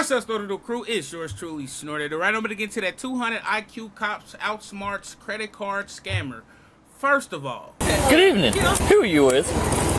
What's up, Snort crew? It's yours truly, Snorted. Right, I'm gonna get to that 200 IQ cops outsmarts credit card scammer. First of all, good evening. Who are you with?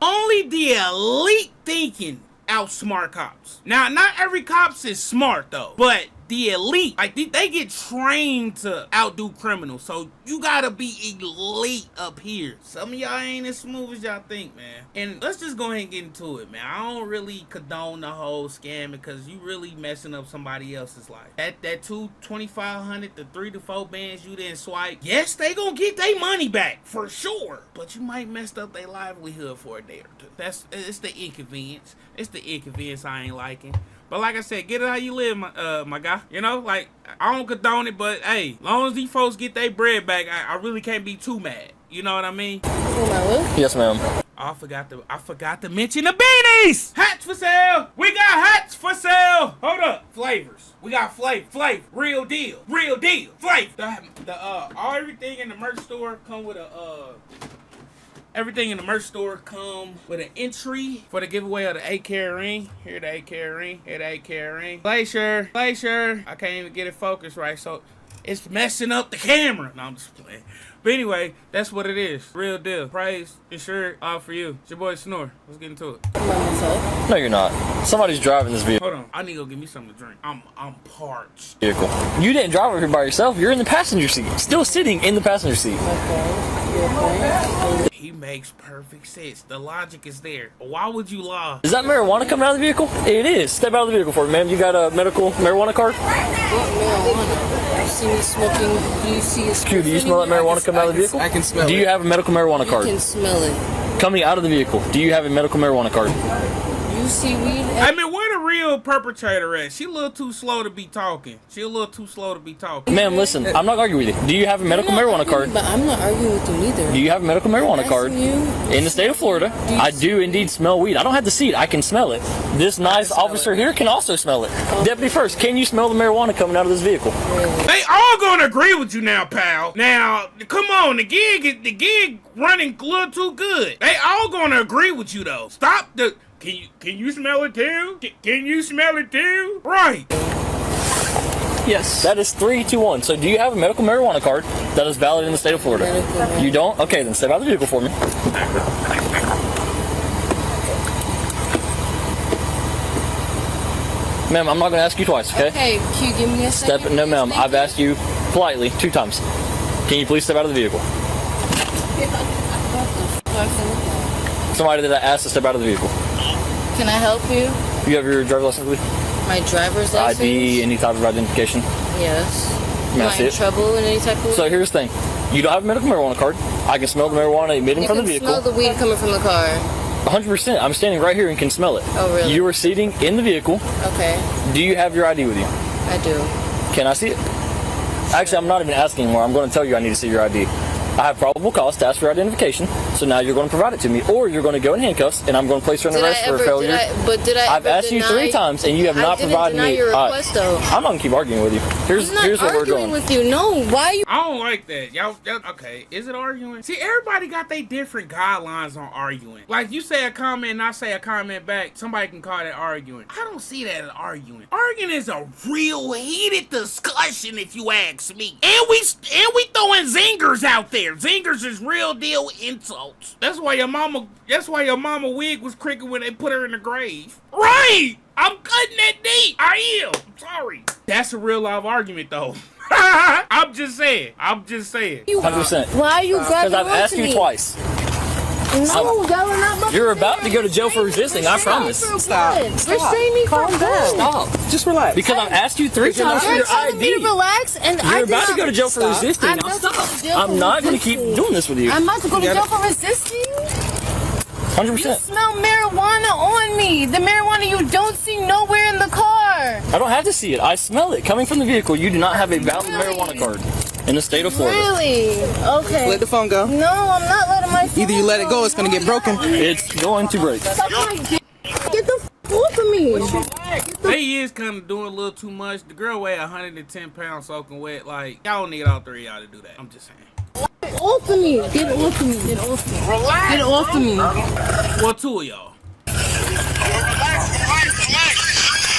Only the elite thinking outsmart cops. Now, not every cops is smart though, but the elite, like they get trained to outdo criminals, so you gotta be elite up here. Some of y'all ain't as smooth as y'all think, man. And let's just go ahead and get into it, man. I don't really condone the whole scam because you really messing up somebody else's life. That $2,500 to 3 to 4 bands you didn't swipe, yes, they gonna get their money back for sure, but you might messed up their livelihood for a day or two. It's the inconvenience. It's the inconvenience I ain't liking. But like I said, get it how you live, my guy. You know, like, I don't condone it, but hey, long as these folks get their bread back, I really can't be too mad. You know what I mean? Yes, ma'am. I forgot to mention the beanies! Hats for sale! We got hats for sale! Hold up. Flavors. We got flavor. Real deal. Flavor. Everything in the merch store come with a, everything in the merch store come with an entry for the giveaway of the 8-carat ring. Here the 8-carat ring. Here the 8-carat ring. Glacier. I can't even get it focused right, so it's messing up the camera. No, I'm just playing. But anyway, that's what it is. Real deal. Price, insured, all for you. It's your boy Snore. Let's get into it. No, you're not. Somebody's driving this vehicle. Hold on. I need to go get me something to drink. I'm parched. Vehicle. You didn't drive over here by yourself. You're in the passenger seat. Still sitting in the passenger seat. Okay. He makes perfect sense. The logic is there. Why would you lie? Is that marijuana coming out of the vehicle? It is. Step out of the vehicle for me, ma'am. You got a medical marijuana card? You see me smoking? Do you see a Q, do you smell that marijuana coming out of the vehicle? I can smell it. Do you have a medical marijuana card? You can smell it. Coming out of the vehicle, do you have a medical marijuana card? You see weed? I mean, where the real perpetrator at? She a little too slow to be talking. Ma'am, listen, I'm not arguing with you. Do you have a medical marijuana card? But I'm not arguing with you either. Do you have a medical marijuana card? In the state of Florida, I do indeed smell weed. I don't have the seat. I can smell it. This nice officer here can also smell it. Deputy First, can you smell the marijuana coming out of this vehicle? They all gonna agree with you now, pal. Now, come on, the gig running a little too good. They all gonna agree with you though. Stop the. Can you smell it too? Can you smell it too? Right. Yes. That is 3, 2, 1. So do you have a medical marijuana card that is valid in the state of Florida? You don't? Okay, then step out of the vehicle for me. Ma'am, I'm not going to ask you twice, okay? Okay, can you give me a second? No, ma'am. I've asked you politely 2 times. Can you please step out of the vehicle? Somebody that I asked to step out of the vehicle. Can I help you? You have your driver's license with you? My driver's license? ID, any type of identification? Yes. May I Am I in trouble in any type of way? So here's the thing. You don't have a medical marijuana card. I can smell the marijuana emitting from the vehicle. You can smell the weed coming from the car. 100%. I'm standing right here and can smell it. Oh, really? You are sitting in the vehicle. Okay. Do you have your ID with you? I do. Can I see it? Actually, I'm not even asking anymore. I'm going to tell you I need to see your ID. I have probable cause to ask for identification, so now you're going to provide it to me, or you're going to go in handcuffs, and I'm going to place you on arrest for failure. I've asked you 3 times, and you have not provided me. Your request, though. I'm not going to keep arguing with you. Here's where we're going. With you. No, why you? I don't like that. Y'all, okay, is it arguing? See, everybody got their different guidelines on arguing. Like, you say a comment and I say a comment back, somebody can call that arguing. I don't see that as arguing. Arguing is a real heated discussion, if you ask me. And we throwing zingers out there. Zingers is real deal insults. That's why your mama wig was cricket when they put her in the grave. Right! I'm cutting that deep. I am. I'm sorry. That's a real live argument though. I'm just saying. 100%. Why are you grabbing Because I've asked you twice. No, y'all are not about You're about to go to jail for resisting, I promise. Stop. You're saying me for what? Stop. Just relax. Because I've asked you 3 times for your ID. Me to relax, and You're about to go to jail for resisting. I'm not going to keep doing this with you. I'm about to go to jail for resisting? 100%. You smell marijuana on me. The marijuana you don't see nowhere in the car. I don't have to see it. I smell it. Coming from the vehicle, you do not have a valid marijuana card in the state of Florida. Really? Okay. Let the phone go. No, I'm not letting my phone Either you let it go, it's going to get broken. It's going to break. Get the f off of me. They is kind of doing a little too much. The girl weigh 110 pounds soaking wet. Like, y'all don't need all 3 of y'all to do that. I'm just saying. Off of me. Get off of me. Get off of me. Relax. Get off of me. Well, 2 of y'all.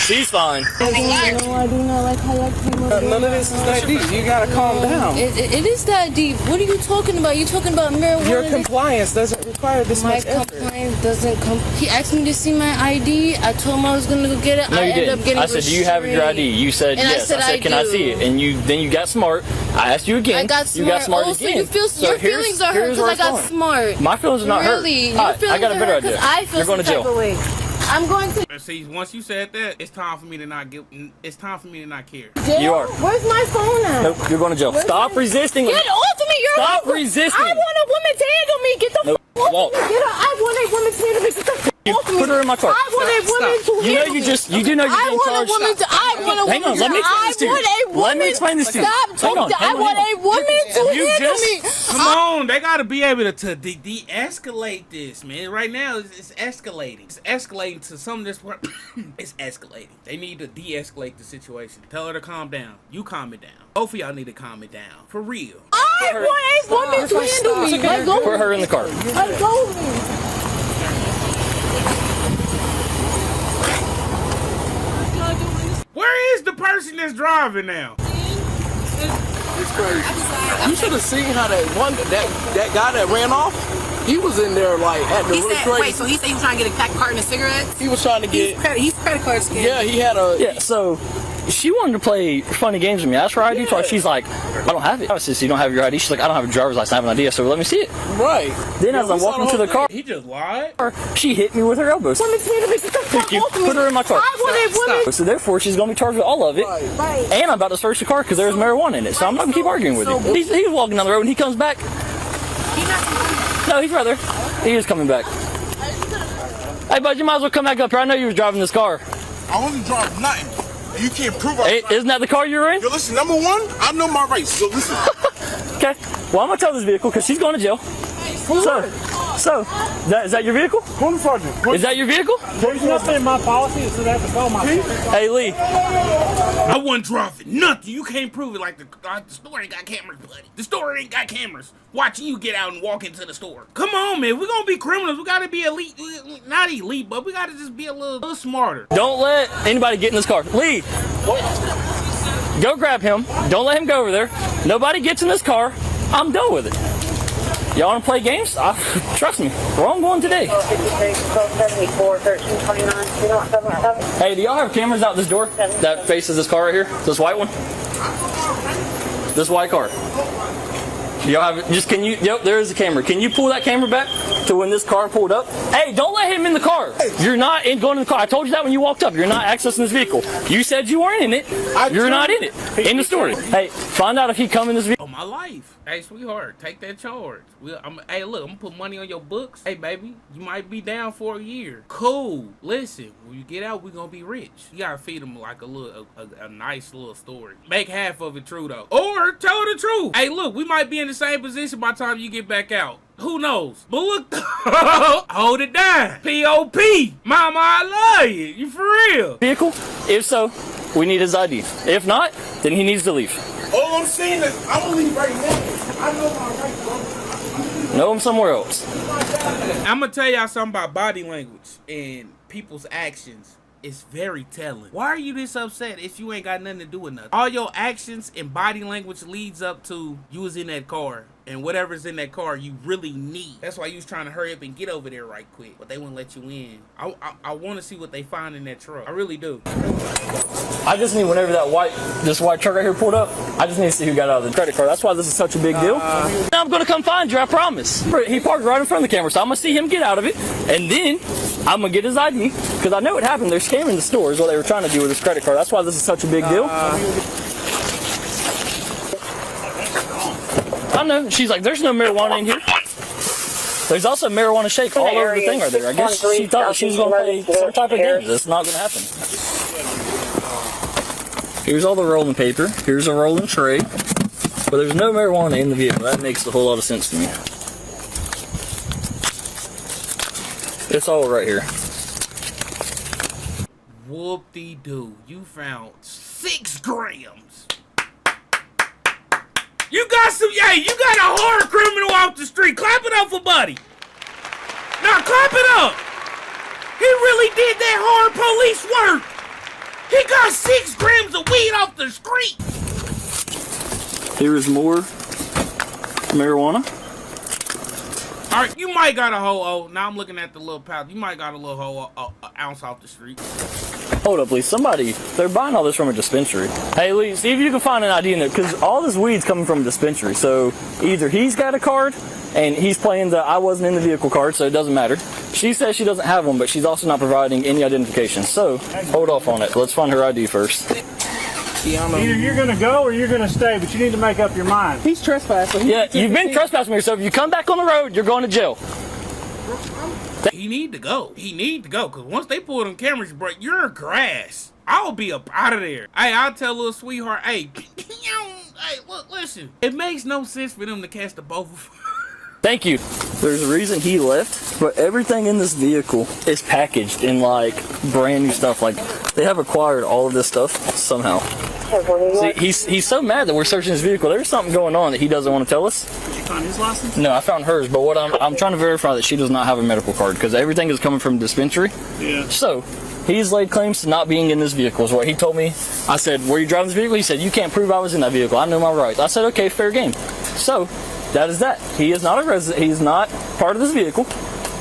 She's fine. No, I do not like how y'all came up. None of this is that deep. You gotta calm down. It is that deep. What are you talking about? You talking about marijuana? Your compliance doesn't require this My much effort. compliance doesn't come. He asked me to see my ID. I told him I was gonna go get it. No, I you ended didn't. up getting I said, do you have your ID? You said And I yes. said, can I see it? And then you got smart. I asked you again. I got smart. You got smart oh, again. So you feel your feelings are hurt because I got smart. My feelings are not really? hurt. Your I got a better feelings are hurt idea. because I feel You're going to some type jail. of way. I'm going to See, once you said that, it's time for me to not give. It's time for me to not care. jail. You are. Where's my phone at? Nope, you're going to jail. Stop resisting. Get off of me! You're Stop wrong. resisting. I want a woman to handle me. Get the Nope. off Walk. of me. Get her. I want a woman to handle me. Get the off of me. Put her in my car. I want a woman to You know handle you me. just you do know you're I being want a charged. woman to. I want a woman. Hang on, let me explain this to you. I want a woman. Let me explain this to you. Stop Hang talking. on, I want a woman to You handle just- me. Come on, they gotta be able to de-escalate this, man. Right now, it's escalating. It's escalating to some of this. It's escalating. They need to de-escalate the situation. Tell her to calm down. You calm it down. Both of y'all need to calm it down. For real. I want a woman to handle me. Let go. Put her in the car. Let go of me. Where is the person that's driving now? It's crazy. You should have seen how that guy that ran off. He was in there like acting He really said, crazy. wait, so he said he was trying to get a carton of cigarettes? He was trying to get. He's credit card scam. Yeah, he had a. Yeah, so she wanted to play funny games with me. I asked her ID twice. She's like, I don't have it. I said, so you don't have your ID? She's like, I don't have a driver's license. I have an ID. So let me see it. Right. Then as I'm we saw walking the to the whole car, He just lied. she hit me with her elbows. Woman to handle me. Get the fuck You off of me. put her in my car. I want a woman. So therefore, she's going to be charged with all of it. Right. And I'm about to search the car because there's marijuana in it. So I'm not going to keep arguing with him. He's walking down the road and he comes back. No, he's right there. He is coming back. Hey, bud, you might as well come back up here. I know you were driving this car. I wasn't driving nothing. You can't prove Hey, isn't that the car you were in? Yo, listen, number one, I know my rights. So listen. Okay. Well, I'm going to tow this vehicle because she's going to jail. So, is that your vehicle? Is that your vehicle? There's nothing in my policy that says I have to sell my car. Hey, Lee. I wasn't driving nothing. You can't prove it. Like the store ain't got cameras, buddy. The store ain't got cameras watching you get out and walk into the store. Come on, man. We're gonna be criminals. We gotta be elite. Not elite, but we gotta just be a little smarter. Don't let anybody get in this car. Lee. Go grab him. Don't let him go over there. Nobody gets in this car. I'm done with it. Y'all want to play games? Trust me, where I'm going today. Hey, do y'all have cameras out this door that faces this car right here? This white one? This white car. Do y'all have it? Just can you? Yep, there is a camera. Can you pull that camera back to when this car pulled up? Hey, don't let him in the car. You're not going in the car. I told you that when you walked up. You're not accessing this vehicle. You said you weren't in it. You're not in it. In the story. Hey, find out if he come in this vehicle. Oh, my life. Hey, sweetheart, take that charge. Hey, look, I'm gonna put money on your books. Hey, baby, you might be down for a year. Cool. Listen, when you get out, we're gonna be rich. You gotta feed them like a nice little story. Make half of it true, though. Or tell the truth. Hey, look, we might be in the same position by the time you get back out. Who knows? But look, hold it down. P.O.P. Mama, I love you. You for real. Vehicle? If so, we need his ID. If not, then he needs to leave. All I'm saying is, I'm gonna leave right now. I know my rights, bro. Know him somewhere else. I'm gonna tell y'all something about body language and people's actions. It's very telling. Why are you this upset if you ain't got nothing to do with nothing? All your actions and body language leads up to you was in that car, and whatever's in that car you really need. That's why you was trying to hurry up and get over there right quick, but they wouldn't let you in. I want to see what they find in that truck. I really do. I just need whenever this white truck right here pulled up, I just need to see who got out of the credit card. That's why this is such a big deal. Now I'm going to come find you, I promise. He parked right in front of the camera, so I'm going to see him get out of it, and then I'm going to get his ID, because I know what happened. They're scamming the store is what they were trying to do with his credit card. That's why this is such a big deal. I know. She's like, there's no marijuana in here. There's also marijuana shake all over the thing right there. I guess she thought she was going to play some type of game. That's not going to happen. Here's all the rolling paper. Here's a rolling tray. But there's no marijuana in the vehicle. That makes a whole lot of sense to me. It's all right here. Whoop-de-doo. You found 6 grams. You got a hard criminal off the street. Clap it up for Buddy. Now clap it up. He really did that hard police work. He got 6 grams of weed off the street. Here is more marijuana. All right, you might got a whole now I'm looking at the little pouch. You might got a little whole ounce off the street. Hold up, please. Somebody, they're buying all this from a dispensary. Hey, Lee, see if you can find an ID in there, because all this weed's coming from a dispensary. So either he's got a card and he's playing the I wasn't in the vehicle card, so it doesn't matter. She says she doesn't have one, but she's also not providing any identification. So hold off on it. Let's find her ID first. Either you're going to go or you're going to stay, but you need to make up your mind. He's trespassing. Yeah, you've been trespassing me, so if you come back on the road, you're going to jail. He need to go. He need to go, because once they pull them cameras, bro, you're grass. I'll be up out of there. Hey, I'll tell little sweetheart, hey, hey, look, listen. It makes no sense for them to catch the both of them. Thank you. There's a reason he left, but everything in this vehicle is packaged in like brand new stuff. Like they have acquired all of this stuff somehow. See, he's so mad that we're searching his vehicle. There's something going on that he doesn't want to tell us. Did you find his license? No, I found hers, but what I'm trying to verify that she does not have a medical card, because everything is coming from a dispensary. Yeah. So he's laid claims to not being in this vehicle is what he told me. I said, were you driving this vehicle? He said, you can't prove I was in that vehicle. I know my rights. I said, okay, fair game. So that is that. He is not a resident. He's not part of this vehicle.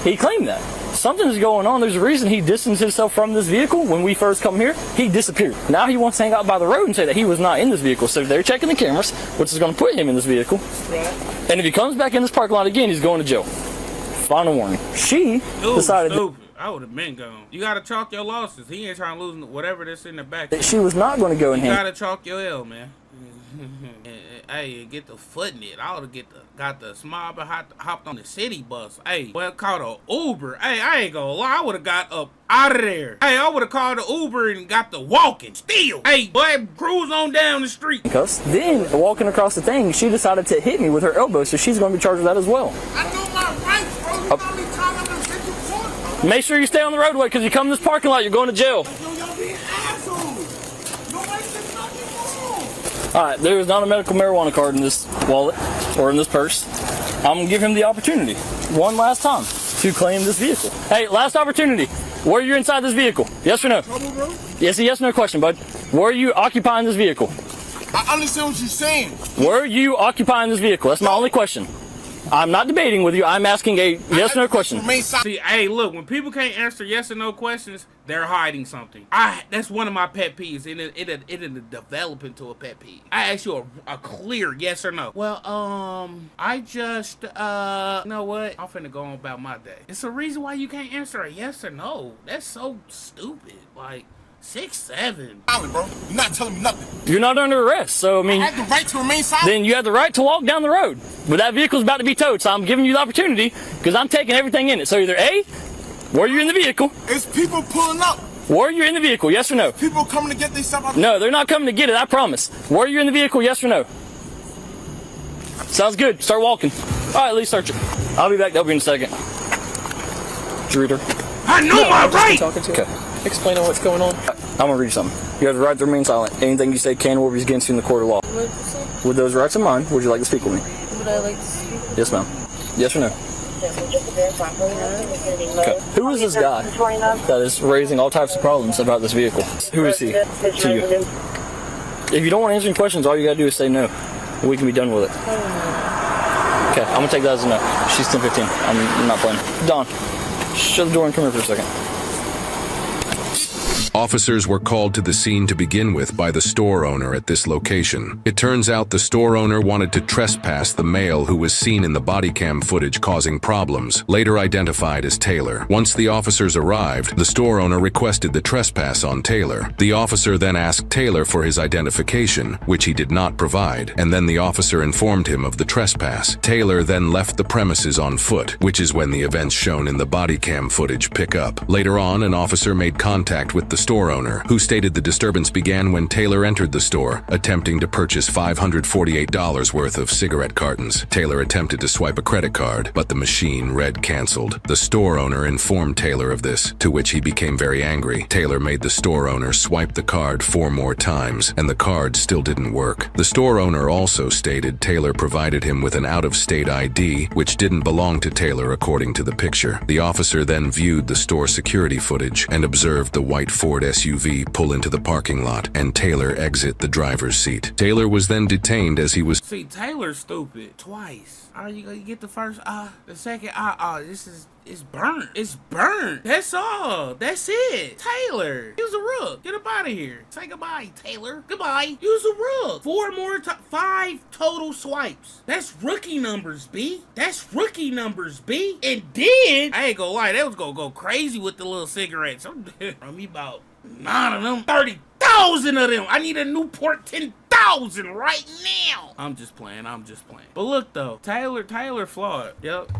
He claimed that. Something's going on. There's a reason he distanced himself from this vehicle. When we first come here, he disappeared. Now he wants to hang out by the road and say that he was not in this vehicle. So they're checking the cameras, which is going to put him in this vehicle. Right. And if he comes back in this parking lot again, he's going to jail. Final warning. She decided stupid. I would have been gone. You gotta chalk your losses. He ain't trying to lose whatever that's in the back. that she was not going to go in You hand. gotta chalk your L, man. Hey, get the foot in it. I oughta got the small but hopped on the city bus. Hey, well, called a Uber. Hey, I ain't gonna lie. I would have got up out of there. Hey, I would have called the Uber and got the walking still. Hey, boy, cruise on down the street. Then, walking across the thing, she decided to hit me with her elbow, so she's going to be charged with that as well. I know my rights, bro. You got me tied up in 54. Make sure you stay on the roadway, because you come in this parking lot, you're going to jail. Yo, y'all being assholes. Nobody said nothing wrong. Alright, there is not a medical marijuana card in this wallet, or in this purse. I'm going to give him the opportunity, one last time, to claim this vehicle. Hey, last opportunity. Were you inside this vehicle? Yes or no? Trouble, bro? Yes, a yes or no question, bud. Were you occupying this vehicle? I understand what you're saying. Were you occupying this vehicle? That's my only question. I'm not debating with you. I'm asking a yes or no question. See, hey, look, when people can't answer yes or no questions, they're hiding something. That's one of my pet peeves, and it'll develop into a pet peeve. I ask you a clear yes or no. Well, I just, you know what? I'm finna go on about my day. It's a reason why you can't answer a yes or no. That's so stupid. Like, 6'7". Bro, you're not telling me nothing. You're not under arrest, so I mean, I have the right to remain silent. then you have the right to walk down the road. But that vehicle's about to be towed, so I'm giving you the opportunity because I'm taking everything in it. So either A, were you in the vehicle? It's people pulling up. Were you in the vehicle? Yes or no? People coming to get their stuff out. No, they're not coming to get it, I promise. Were you in the vehicle? Yes or no? Sounds good. Start walking. All right, Lee, search it. I'll be back to help you in a second. Drooter. I know my right! Talking to Okay. explaining what's going on. I'm gonna read you something. You have the right to remain silent. Anything you say can or be against you in the court of law. With those rights in mind, would you like to speak with me? Would I like to speak? Yes, ma'am. Yes or no? Okay. Who is this guy that is raising all types of problems about this vehicle? Who is he to you? If you don't want to answer any questions, all you gotta do is say no. We can be done with it. Okay, I'm gonna take that as a no. She's 10-15. I'm not playing. Don, shut the door and come here for a second. Officers were called to the scene to begin with by the store owner at this location. It turns out the store owner wanted to trespass the male who was seen in the body cam footage causing problems, later identified as Taylor. Once the officers arrived, the store owner requested the trespass on Taylor. The officer then asked Taylor for his identification, which he did not provide, and then the officer informed him of the trespass. Taylor then left the premises on foot, which is when the events shown in the body cam footage pick up. Later on, an officer made contact with the store owner, who stated the disturbance began when Taylor entered the store, attempting to purchase $548 worth of cigarette cartons. Taylor attempted to swipe a credit card, but the machine read canceled. The store owner informed Taylor of this, to which he became very angry. Taylor made the store owner swipe the card 4 more times, and the card still didn't work. The store owner also stated Taylor provided him with an out-of-state ID, which didn't belong to Taylor according to the picture. The officer then viewed the store security footage and observed the white Ford Ford SUV pull into the parking lot and Taylor exit the driver's seat. Taylor was then detained as he was... See, Taylor's stupid. Twice. All right, you get the first, the second, it's burnt. It's burnt. That's all. That's it. Taylor, use a rook. Get up out of here. Say goodbye, Taylor. Goodbye. Use a rook. 5 total swipes. That's rookie numbers, B. That's rookie numbers, B. And then, I ain't gonna lie, that was gonna go crazy with the little cigarettes. I'm me about 9 of them, 30,000 of them. I need a Newport 10,000 right now. I'm just playing. But look though, Taylor flawed. Yep.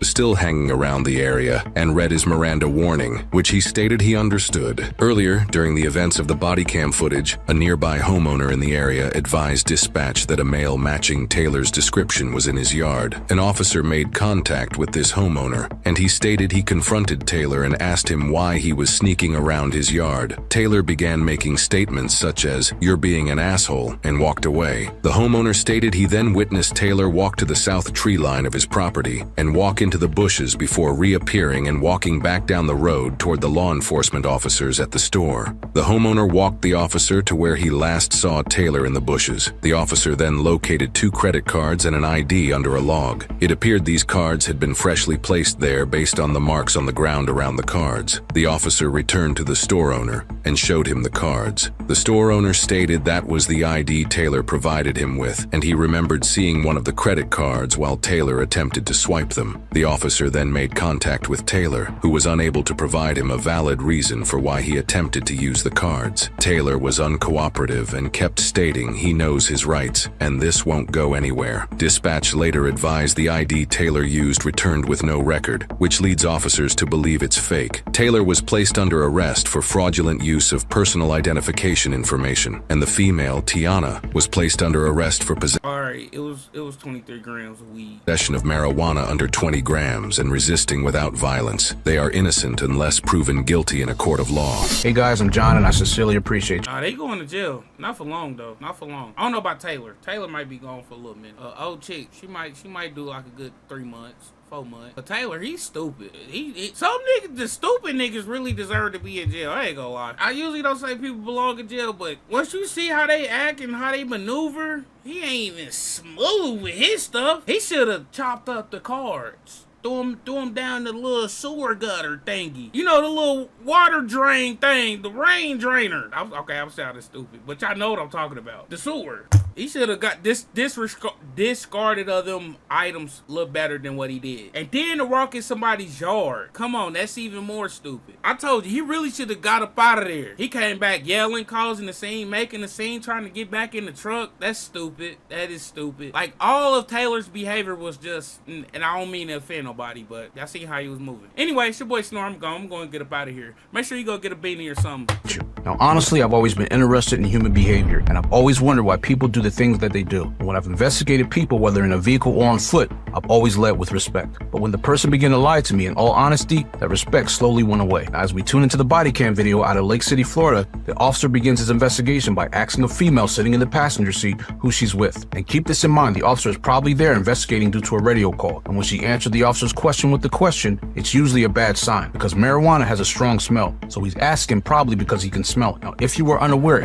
Still hanging around the area and read his Miranda warning, which he stated he understood. Earlier, during the events of the body cam footage, a nearby homeowner in the area advised dispatch that a male matching Taylor's description was in his yard. An officer made contact with this homeowner, and he stated he confronted Taylor and asked him why he was sneaking around his yard. Taylor began making statements such as, "You're being an asshole," and walked away. The homeowner stated he then witnessed Taylor walk to the south tree line of his property and walk into the bushes before reappearing and walking back down the road toward the law enforcement officers at the store. The homeowner walked the officer to where he last saw Taylor in the bushes. The officer then located 2 credit cards and an ID under a log. It appeared these cards had been freshly placed there based on the marks on the ground around the cards. The officer returned to the store owner and showed him the cards. The store owner stated that was the ID Taylor provided him with, and he remembered seeing one of the credit cards while Taylor attempted to swipe them. The officer then made contact with Taylor, who was unable to provide him a valid reason for why he attempted to use the cards. Taylor was uncooperative and kept stating he knows his rights, and this won't go anywhere. Dispatch later advised the ID Taylor used returned with no record, which leads officers to believe it's fake. Taylor was placed under arrest for fraudulent use of personal identification information, and the female, Tiana, was placed under arrest for Alright, it was 23 grams of weed. Possession of marijuana under 20 grams and resisting without violence. They are innocent unless proven guilty in a court of law. Hey guys, I'm John and I sincerely appreciate you. Nah, they going to jail. Not for long though. Not for long. I don't know about Taylor. Taylor might be gone for a little minute. Old chick, she might do like a good 3 months. 4 months. But Taylor, he's stupid. Some niggas, the stupid niggas really deserve to be in jail. I ain't gonna lie. I usually don't say people belong in jail, but once you see how they act and how they maneuver, he ain't even smooth with his stuff. He should have chopped up the cards. Threw him down the little sewer gutter thingy. You know, the little water drain thing, the rain drainer. I'm sounding stupid, but y'all know what I'm talking about. The sewer. He should have got discarded of them items a little better than what he did. And then to walk in somebody's yard. Come on, that's even more stupid. I told you, he really should have got up out of there. He came back yelling, causing the scene, making the scene, trying to get back in the truck. That's stupid. That is stupid. Like, all of Taylor's behavior was just, and I don't mean to offend nobody, but y'all see how he was moving. Anyway, it's your boy Snore. I'm going to get up out of here. Make sure you go get a beanie or something. Now, honestly, I've always been interested in human behavior, and I've always wondered why people do the things that they do. And when I've investigated people, whether in a vehicle or on foot, I've always led with respect. But when the person began to lie to me, in all honesty, that respect slowly went away. Now, as we tune into the body cam video out of Lake City, Florida, the officer begins his investigation by asking a female sitting in the passenger seat who she's with. And keep this in mind, the officer is probably there investigating due to a radio call. And when she answered the officer's question with the question, it's usually a bad sign because marijuana has a strong smell. So he's asking probably because he can smell it. Now, if you were unaware,